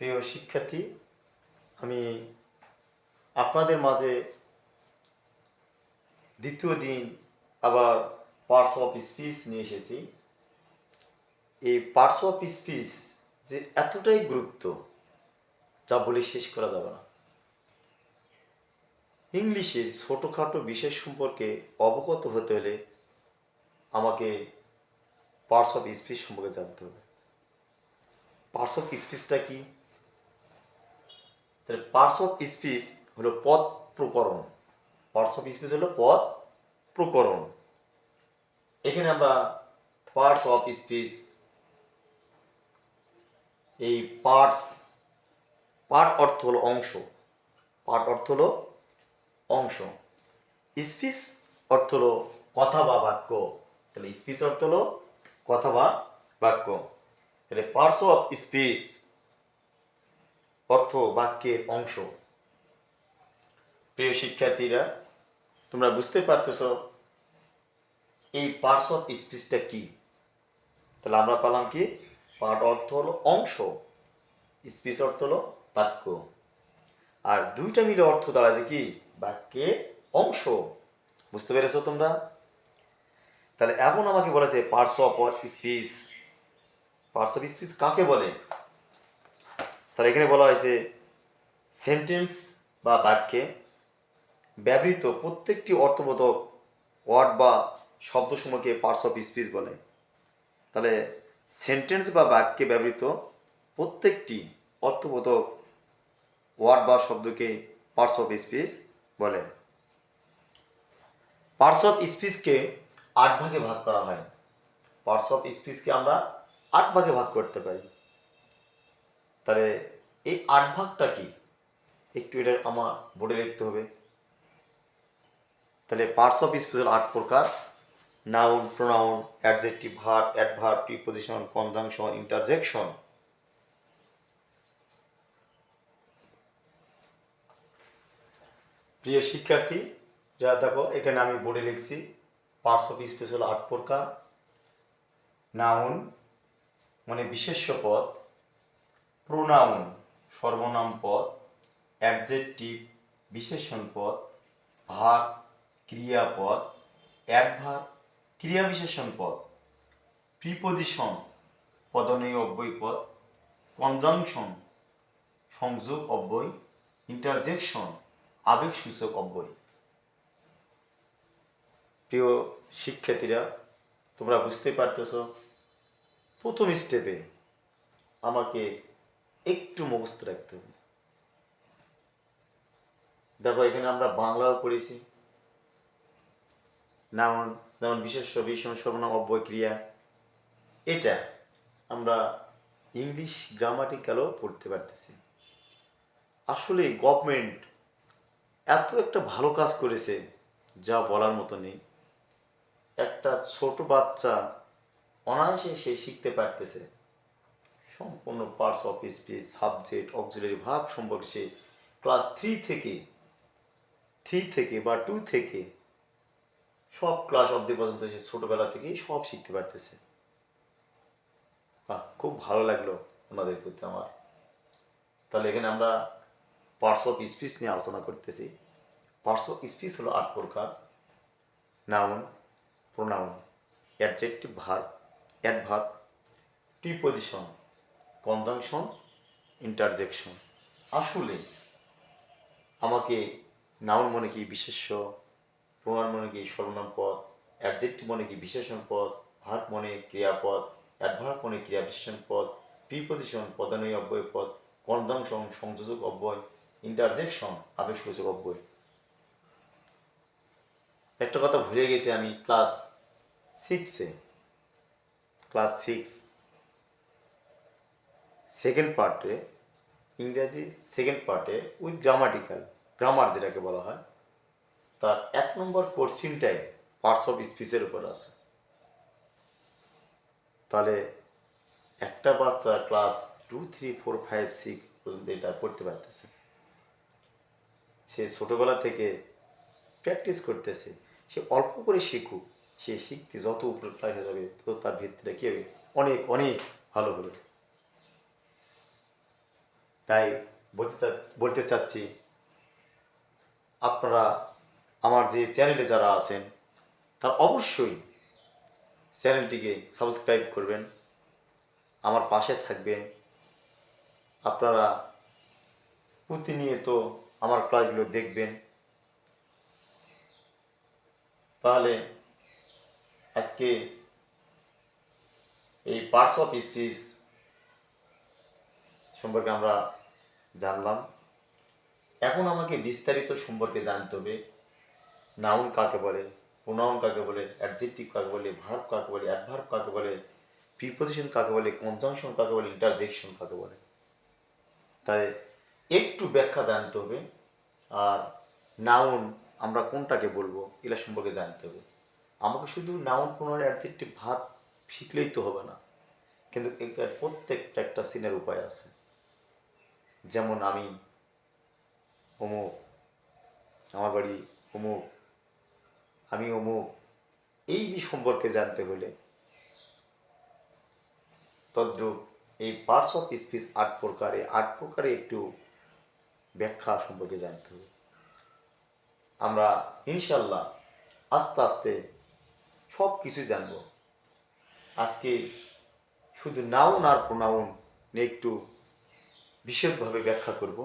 প্রিয় শিক্ষার্থী, আমি আপনাদের মাঝে দ্বিতীয় দিন আবার পার্টস অফ স্পিচ নিয়ে এসেছি। এই পার্টস অফ স্পিচ যে এতটাই গুরুত্ব যা বলে শেষ করা যাবে না। ইংলিশের ছোটোখাটো বিষয় সম্পর্কে অবগত হতে হলে আমাকে পার্টস অফ স্পিচ সম্পর্কে জানতে হবে। পার্টস অফ স্পিচটা কি? তাহলে পার্টস অফ স্পিচ হলো পদ প্রকরণ। পার্টস অফ স্পিচ হলো পদ প্রকরণ। এখানে আমরা পার্টস অফ স্পিচ, এই পার্ট অর্থ হলো অংশ, পার্ট অর্থ হলো অংশ, স্পিচ অর্থ হলো কথা বা বাক্য। তাহলে স্পিচ অর্থ হলো কথা বা বাক্য। তাহলে পার্টস অফ স্পিচ অর্থ বাক্যের অংশ। প্রিয় শিক্ষার্থীরা, তোমরা বুঝতে পারতেছ এই পার্টস অফ স্পিচটা কি? তাহলে আমরা পেলাম কি? পার্ট অর্থ হলো অংশ, স্পিচ অর্থ হলো বাক্য, আর দুইটা মিলে অর্থ দাঁড়ায় কি? বাক্যের অংশ। বুঝতে পেরেছো তোমরা? তাহলে এখন আমাকে বলেছে parts of speech. Parts of speech কাকে বলে? তাহলে এখানে বলা হয়েছে সেন্টেন্স বা বাক্যে ব্যবহৃত প্রত্যেকটি অর্থবোধক ওয়ার্ড বা শব্দসমূহকে পার্টস অফ স্পিচ বলে। তাহলে সেন্টেন্স বা বাক্যে ব্যবহৃত প্রত্যেকটি অর্থবোধক ওয়ার্ড বা শব্দকে পার্টস অফ স্পিচ বলে। পার্টস অফ স্পিচকে 8 ভাগে ভাগ করা হয়। পার্টস অফ স্পিচকে আমরা 8 ভাগে ভাগ করতে পারি। তাহলে এই 8 ভাগটা কি? একটু এটা আমার বোর্ডে লিখতে হবে। তাহলে পার্টস অফ স্পিচ হল 8 প্রকার: noun, pronoun, adjective, verb, adverb, preposition, conjunction, interjection. প্রিয় শিক্ষার্থী, যা দেখো এখানে আমি বোর্ডে লিখছি পার্টস অফ স্পিচ হল 8 প্রকার: নাউন মানে বিশেষ্য পদ, প্রোনাউন সর্বনাম পদ, অ্যাডজেক্টিভ বিশেষণ পদ, ভার্ব ক্রিয়াপদ, অ্যাডভার্ব ক্রিয়া বিশেষণ পদ, প্রিপোজিশন পদনীয় অব্যয় পদ, কনজাংশন সংযোগ অব্যয়, ইন্টারজেকশন আবেগসূচক অব্যয়। প্রিয় শিক্ষার্থীরা, তোমরা বুঝতে পারতেছ প্রথম স্টেপে আমাকে একটু মুখস্থ রাখতে হবে। দেখো এখানে আমরা বাংলাও পড়েছি, নাউন যেমন বিশেষ্য বিশেষণ সর্বনাম অব্যয় ক্রিয়া, এটা আমরা ইংলিশ গ্রামাটিক্যালও পড়তে পারতেছি। আসলে গভর্নমেন্ট এত একটা ভালো কাজ করেছে যা বলার মতো নেই। একটা ছোট বাচ্চা অনায়াসে সে শিখতে পারতেছে সম্পূর্ণ parts of speech, subject, auxiliary verb সম্পর্কে সে ক্লাস 3 থেকে বা 2 থেকে সব ক্লাস অবধি পর্যন্ত সে ছোটবেলা থেকেই সব শিখতে পারতেছে। খুব ভালো লাগলো ওনাদের প্রতি আমার। তাহলে এখানে আমরা পার্টস অফ স্পিচ নিয়ে আলোচনা করতেছি। পার্টস অফ স্পিচ হলো 8 প্রকার: noun, pronoun, adjective, verb, adverb, preposition, conjunction, interjection. আসলে আমাকে নাউন মানে কি? বিশেষ্য, প্রোনাউন মানে কি? সর্বনাম পদ, অ্যাডজেক্টিভ মানে কি? বিশেষণ পদ, ভার্ব মানে ক্রিয়াপদ, অ্যাডভার্ব মানে ক্রিয়া বিশেষণ পদ, প্রিপোজিশন পদানুই অব্যয় পদ, কনজাংশন সংযোজক অব্যয়, ইন্টারজেকশন আবেগসূচক অব্যয়। একটা কথা ভুলে গেছি আমি, ক্লাস 6 সেকেন্ড পার্টে, ইংরেজি সেকেন্ড পার্টে উইথ গ্রামার যেটাকে বলা হয়, তার 1 নম্বর কোশ্চিনটাই পার্টস অফ স্পিচের উপর আছে। তাহলে একটা বাচ্চা ক্লাস 2, 3, 4, 5, 6 পর্যন্ত এটা পড়তে পারতেছে। সে ছোটবেলা থেকে প্র্যাকটিস করতেছে। সে অল্প করে শিখুক, সে শিখতে যত উপরে হয়ে যাবে তত তার ভিত্তিটা কী হবে? অনেক অনেক ভালো হবে। তাই বলতে চাচ্ছি, আপনারা আমার যে চ্যানেলে যারা আছেন তারা অবশ্যই চ্যানেলটিকে সাবস্ক্রাইব করবেন, আমার পাশে থাকবেন। আপনারা প্রতিনিয়ত আমার ক্লাসগুলো দেখবেন, তাহলে আজকে এই পার্টস অফ স্পিচ সম্পর্কে আমরা জানলাম। এখন আমাকে বিস্তারিত সম্পর্কে জানতে হবে, নাউন কাকে বলে, প্রোনাউন কাকে বলে, অ্যাডজেক্টিভ কাকে বলে, ভার্ব কাকে বলে, অ্যাডভার্ব কাকে বলে, প্রিপোজিশন কাকে বলে, কনজাংশন কাকে বলে, ইন্টারজেকশন কাকে বলে। তাই একটু ব্যাখ্যা জানতে হবে। আর নাউন আমরা কোনটাকে বলবো এগুলা সম্পর্কে জানতে হবে। আমাকে শুধু নাউন, প্রোনাউন, অ্যাডজেক্টিভ, ভার্ব শিখলেই তো হবে না, কিন্তু এটার প্রত্যেকটা একটা সিনের উপায় আছে। যেমন আমি অমুক, আমার বাড়ি অমুক, আমি অমুক, এই যে সম্পর্কে জানতে হলে তদ্রূপ এই পার্টস অফ স্পিচ 8 প্রকারে একটু ব্যাখ্যা সম্পর্কে জানতে হবে। আমরা ইনশাল্লাহ আস্তে আস্তে সব কিছু জানব। আজকে শুধু নাউন আর প্রোনাউন নিয়ে একটু বিশদভাবে ব্যাখ্যা করব।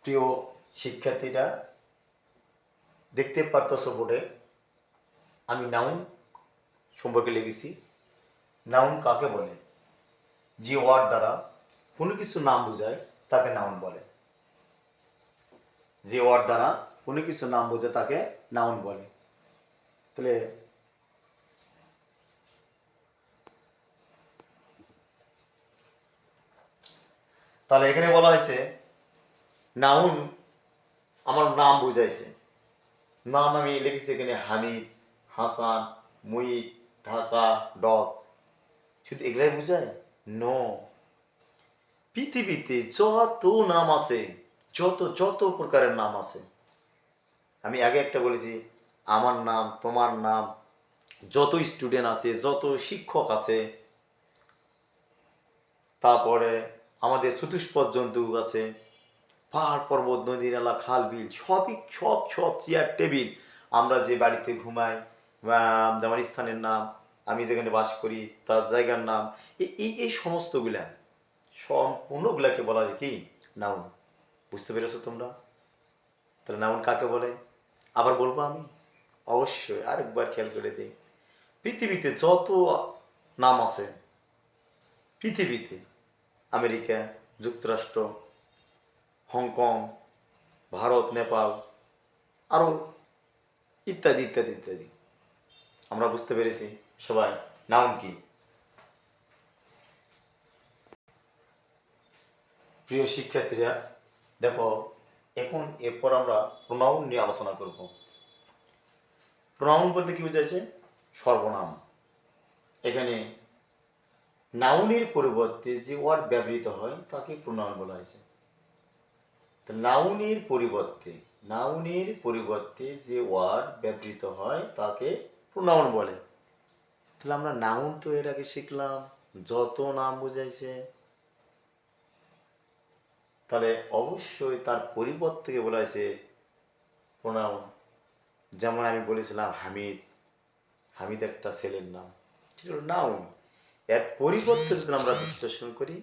প্রিয় শিক্ষার্থীরা, দেখতে পারতেছ বোর্ডে আমি নাউন সম্পর্কে লিখেছি। নাউন কাকে বলে? যে ওয়ার্ড দ্বারা কোনো কিছু নাম বোঝায় তাকে নাউন বলে। যে ওয়ার্ড দ্বারা কোনো কিছু নাম বোঝায় তাকে নাউন বলে। তাহলে এখানে বলা হয়েছে নাউন আমার নাম বুঝাইছে। নাম আমি লিখেছি এখানে হামিদ, হাসান, মুহিত, ঢাকা, ডগ। শুধু এগুলাই বুঝায়? নো। পৃথিবীতে যত নাম আছে, যত যত প্রকারের নাম আছে, আমি আগে একটা বলেছি, আমার নাম, তোমার নাম, যত স্টুডেন্ট আছে, যত শিক্ষক আছে, তারপরে আমাদের চতুষ্পদ জন্তু আছে, পাহাড় পর্বত, নদী নালা, খাল বিল, সবই সব সব চেয়ার টেবিল, আমরা যে বাড়িতে ঘুমাই, যেমন স্থানের নাম, আমি যেখানে বাস করি তার জায়গার নাম, এই এই সমস্তগুলা সম্পূর্ণগুলাকে বলা যায় কি? নাউন। বুঝতে পেরেছো তোমরা? তাহলে নাউন কাকে বলে আবার বলবো আমি, অবশ্যই আরেকবার খেয়াল করে দিই। পৃথিবীতে যত নাম আছে, পৃথিবীতে আমেরিকা যুক্তরাষ্ট্র, হংকং, ভারত, নেপাল, আরও ইত্যাদি ইত্যাদি ইত্যাদি, আমরা বুঝতে পেরেছি সবাই নাউন কি। প্রিয় শিক্ষার্থীরা, দেখো এখন এরপর আমরা প্রোনাউন নিয়ে আলোচনা করব। প্রোনাউন বলতে কি বোঝাচ্ছে? সর্বনাম। এখানে নাউনের পরিবর্তে যে ওয়ার্ড ব্যবহৃত হয় তাকে প্রোনাউন বলা হয়েছে। নাউনের পরিবর্তে যে ওয়ার্ড ব্যবহৃত হয় তাকে প্রোনাউন বলে। তাহলে আমরা নাউন তো এর আগে শিখলাম, যত নাম বোঝাইছে, তাহলে অবশ্যই তার পরিবর্তে বলা হয়েছে প্রোনাউন। যেমন আমি বলেছিলাম হামিদ, হামিদ একটা ছেলের নাম, সেটা হলো নাউন। এর পরিবর্তে যদি আমরা বিশ্লেষণ করি,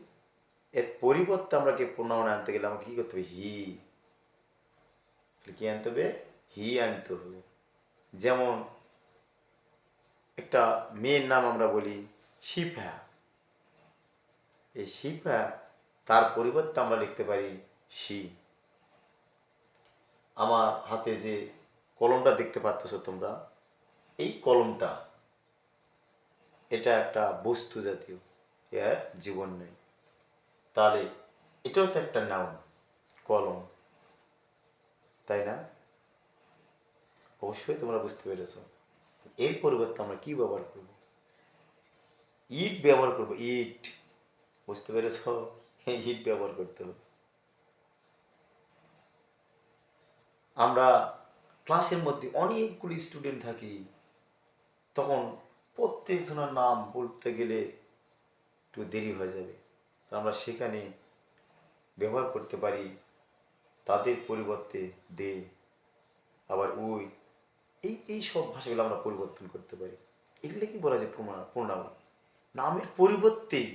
এর পরিবর্তে আমরা কি প্রোনাউন আনতে গেলে আমাকে কি করতে হবে? হি। কি আনতে হবে? হি আনতে হবে। যেমন একটা মেয়ের নাম আমরা বলি শিফা, এই শিফা, তার পরিবর্তে আমরা লিখতে পারি শি। আমার হাতে যে কলমটা দেখতে পাচ্ছ তোমরা, এই কলমটা এটা একটা বস্তু জাতীয়, এর জীবন নেই। তাহলে এটাও তো একটা নাউন, কলম, তাই না? অবশ্যই তোমরা বুঝতে পেরেছ। এর পরিবর্তে আমরা কি ব্যবহার করব? ইট ব্যবহার করব, ইট। বুঝতে পেরেছ? ইট ব্যবহার করতে হবে। আমরা ক্লাসের মধ্যে অনেকগুলি স্টুডেন্ট থাকে, তখন প্রত্যেকজনের নাম বলতে গেলে একটু দেরি হয়ে যাবে। তো আমরা সেখানে ব্যবহার করতে পারি তাদের পরিবর্তে দে, আবার ওই, এই সব ভাষাগুলো আমরা পরিবর্তন করতে পারি। এগুলো কি বলা যায় প্রোনাউন। নামের পরিবর্তেই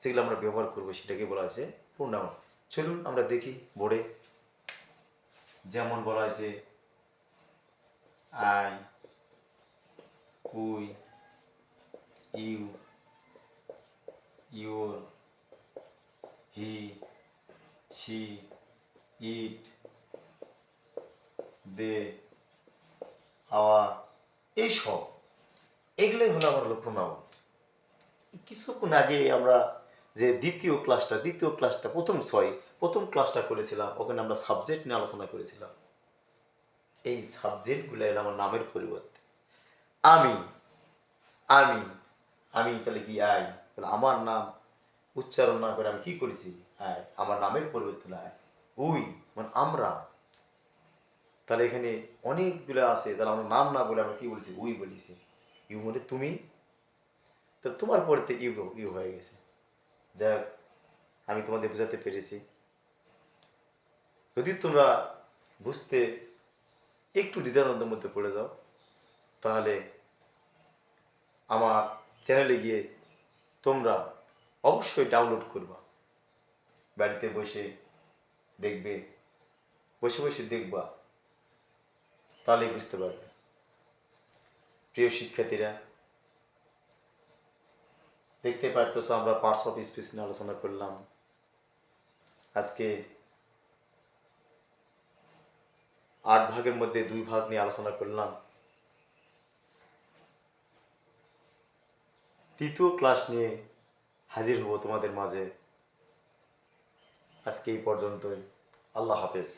সেগুলো আমরা ব্যবহার করবো, সেটাকে বলা আছে প্রোনাউন। চলুন আমরা দেখি বোর্ডে। যেমন বলা আছে I, we, you, your, he, she, it, they, our, এইসব, এগুলোই হলো আমার হলো প্রোনাউন। কিছুক্ষণ আগে আমরা যে দ্বিতীয় ক্লাসটা প্রথম ক্লাসটা করেছিলাম, ওখানে আমরা সাবজেক্ট নিয়ে আলোচনা করেছিলাম। এই সাবজেক্টগুলো এলো আমার নামের পরিবর্তে। আমি আমি আমি তাহলে কি আই, তাহলে আমার নাম উচ্চারণ না করে আমি কি করেছি, আই, আমার নামের পরিবর্তে আই। উই মানে আমরা, তাহলে এখানে অনেকগুলো আছে, তাহলে আমরা নাম না বলে আমরা কি বলেছি, উই বলেছি। ইউ মানে তুমি, তো তোমার পড়তে ইউ ইউ হয়ে গেছে। যাক, আমি তোমাদের বোঝাতে পেরেছি। যদি তোমরা বুঝতে একটু দ্বিধাদ্বন্দ্বের মধ্যে পড়ে যাও, তাহলে আমার চ্যানেলে গিয়ে তোমরা অবশ্যই ডাউনলোড করবা। বাড়িতে বসে দেখবে, বসে বসে দেখবা, তাহলেই বুঝতে পারবে। প্রিয় শিক্ষার্থীরা, দেখতে পারতেছ আমরা পার্টস অফ স্পিচ নিয়ে আলোচনা করলাম। আজকে 8 ভাগের মধ্যে 2 ভাগ নিয়ে আলোচনা করলাম। তৃতীয় ক্লাস নিয়ে হাজির হব তোমাদের মাঝে। আজকে এই পর্যন্তই। আল্লাহ হাফেজ।